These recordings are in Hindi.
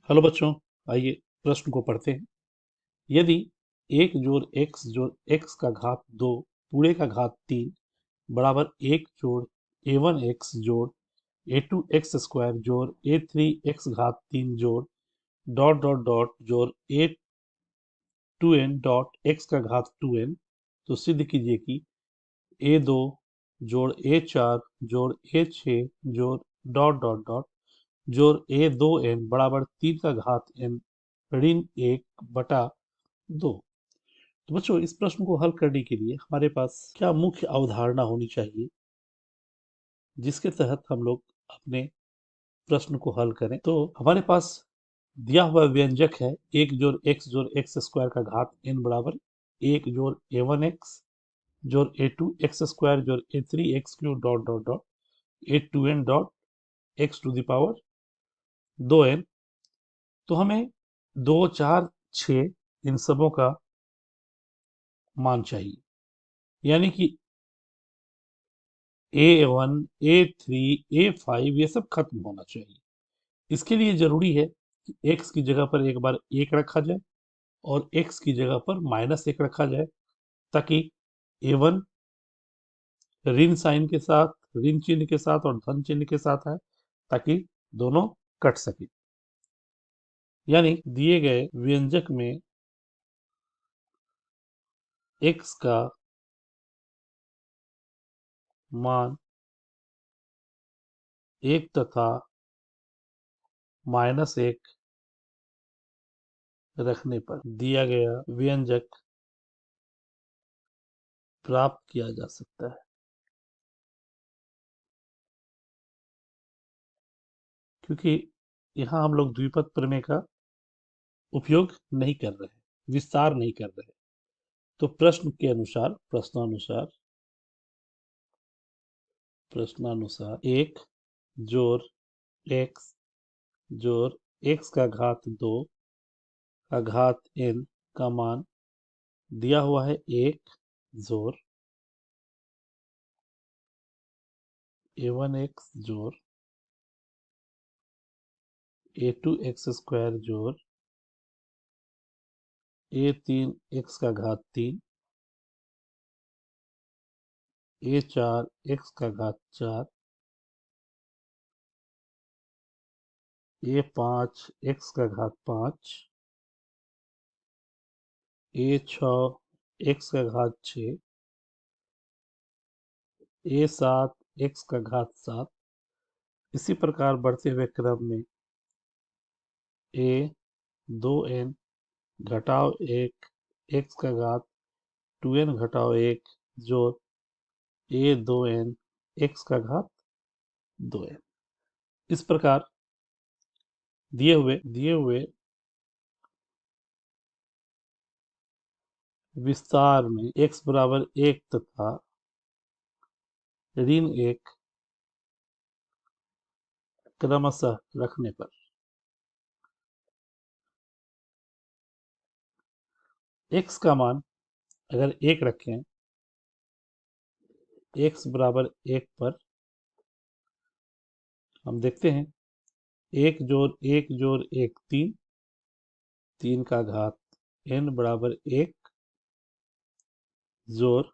हेलो बच्चों, आइए प्रश्न को पढ़ते हैं। यदि 1 जोड़ x जोड़ x का घात 2 पूरे का घात 3 बराबर 1 जोड़ a1x जोड़ a2x स्क्वायर जोड़ a3x घात 3 जोड़ डॉट डॉट डॉट जोड़ a2n डॉट x का घात 2n, तो सिद्ध कीजिए कि a2 जोड़ a4 जोड़ a6 जोड़ डॉट डॉट डॉट जोड़ a2n बराबर 3 का घात n ऋण 1/2। तो बच्चों, इस प्रश्न को हल करने के लिए हमारे पास क्या मुख्य अवधारणा होनी चाहिए जिसके तहत हम लोग अपने प्रश्न को हल करें। तो हमारे पास दिया हुआ व्यंजक है 1 जोड़ x स्क्वायर का घात n बराबर 1 जोड़ a1x जोड़ a2x स्क्वायर जोड़ a3x cube dot dot dot a2n dot x to the power 2n। तो हमें 2 4 6 इन सबों का मान चाहिए, यानी कि A1 A3 A5 ये सब खत्म होना चाहिए। इसके लिए जरूरी है कि x की जगह पर एक बार 1 रखा जाए और x की जगह पर -1 रखा जाए, ताकि A1 ऋण साइन के साथ, ऋण चिन्ह के साथ और धन चिन्ह के साथ है, ताकि दोनों कट सके। यानी दिए गए व्यंजक में x का मान 1 तथा -1 रखने पर दिया गया व्यंजक प्राप्त किया जा सकता है। क्योंकि यहाँ हम लोग द्विपद प्रमेय का उपयोग नहीं कर रहे, विस्तार नहीं कर रहे। तो प्रश्नानुसार 1 जोड़ x जोड़ x का घात 2 का घात n का मान दिया हुआ है 1 जोड़ a1x जोड़ a2x स्क्वायर जोड़ a3x का घात 3 a4x का घात 4 a5x का घात 5 a6x का घात 6 a7x का घात 7। इसी प्रकार बढ़ते हुए क्रम में a2n घटाव 1 x का घात 2n घटाव 1 जोड़ a2n x का घात 2n। इस प्रकार दिए हुए विस्तार में x बराबर 1 तथा ऋण 1 क्रमशः रखने पर x का मान अगर 1 रखें, x बराबर 1 पर हम देखते हैं 1 जोड़ 1 जोड़ 1 3, 3 का घात n बराबर 1 जोड़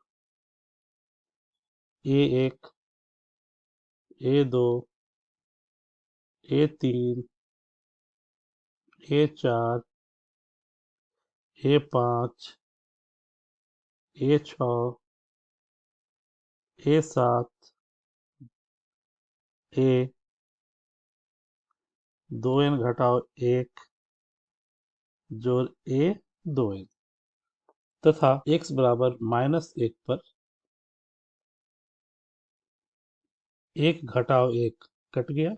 a1 a2 a3 a4 a5 a6 a7 a 2n घटाव 1 जोड़ a2n तथा x बराबर -1 पर 1 घटाव 1 कट गया,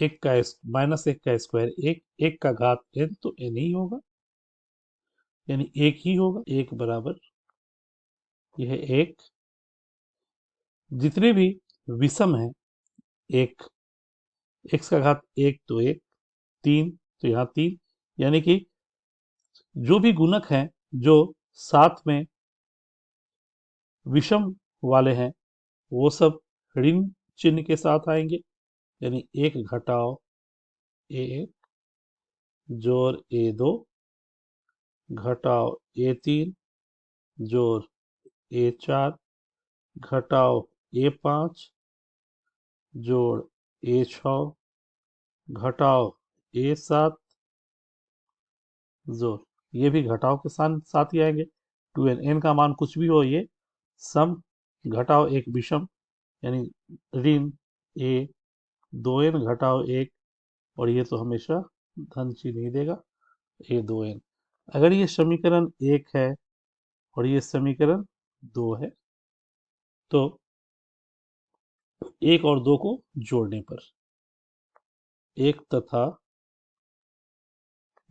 1 का -1 का स्क्वायर 1, 1 का घात n तो n ही होगा, यानी 1 ही होगा। 1 बराबर यह 1, जितने भी विषम है 1, x का घात 1 तो 1, 3 तो यहाँ 3, यानी कि जो भी गुणक हैं जो साथ में विषम वाले हैं वो सब ऋण चिन्ह के साथ आएंगे, यानी 1 घटाव a1 जोड़ A2 घटाओ A3 जोड़ A4 घटाओ A5 जोड़ A6 घटाओ A7 जोड़, ये भी घटाओ के साथ साथ ही आएंगे। 2n, n का मान कुछ भी हो, ये सम घटाओ एक विषम यानी ऋण A 2n घटाओ 1, और ये तो हमेशा धन चिन्ह ही देगा A2n। अगर ये समीकरण 1 है और ये समीकरण 2 है तो 1 और 2 को जोड़ने पर 1 तथा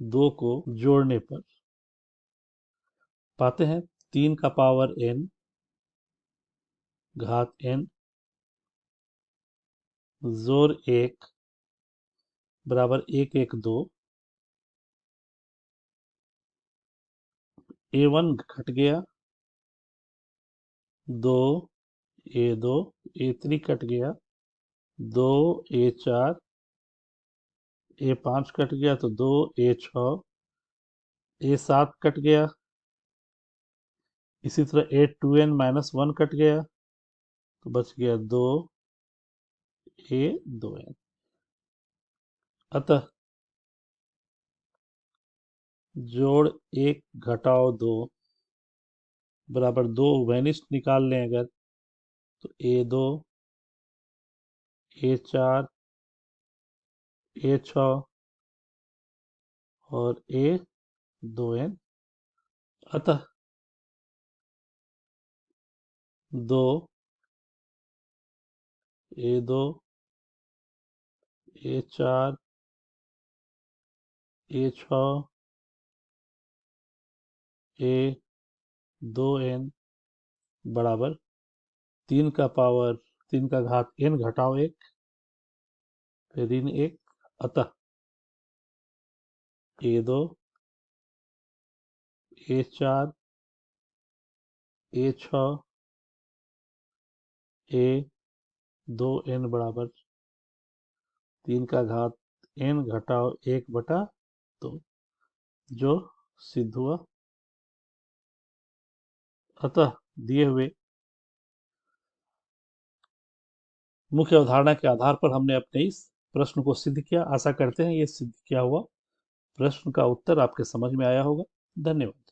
2 को जोड़ने पर पाते हैं 3 का पावर n घात n जोड़ 1 बराबर 1 1 2। A1 घट गया 2 A2, A3 कट गया 2 A4, A5 कट गया तो 2 A6, A7 कट गया, इसी तरह A2n माइनस 1 कट गया तो बच गया 2 A2n। अतः जोड़ 1 घटाओ 2 बराबर 2 वैनिस्ट निकाल लें अगर तो A2 A4 A6 और A2n। अतः 2 A2 A4 A6 A2n बराबर 3 का पावर 3 का घात n घटाओ 1 फिर ऋण 1। अतः A2 A4 A6 A2n बराबर 3 का घात n घटाओ 1 बटा 2, जो सिद्ध हुआ। अतः दिए हुए मुख्य अवधारणा के आधार पर हमने अपने इस प्रश्न को सिद्ध किया। आशा करते हैं ये सिद्ध किया हुआ प्रश्न का उत्तर आपके समझ में आया होगा। धन्यवाद।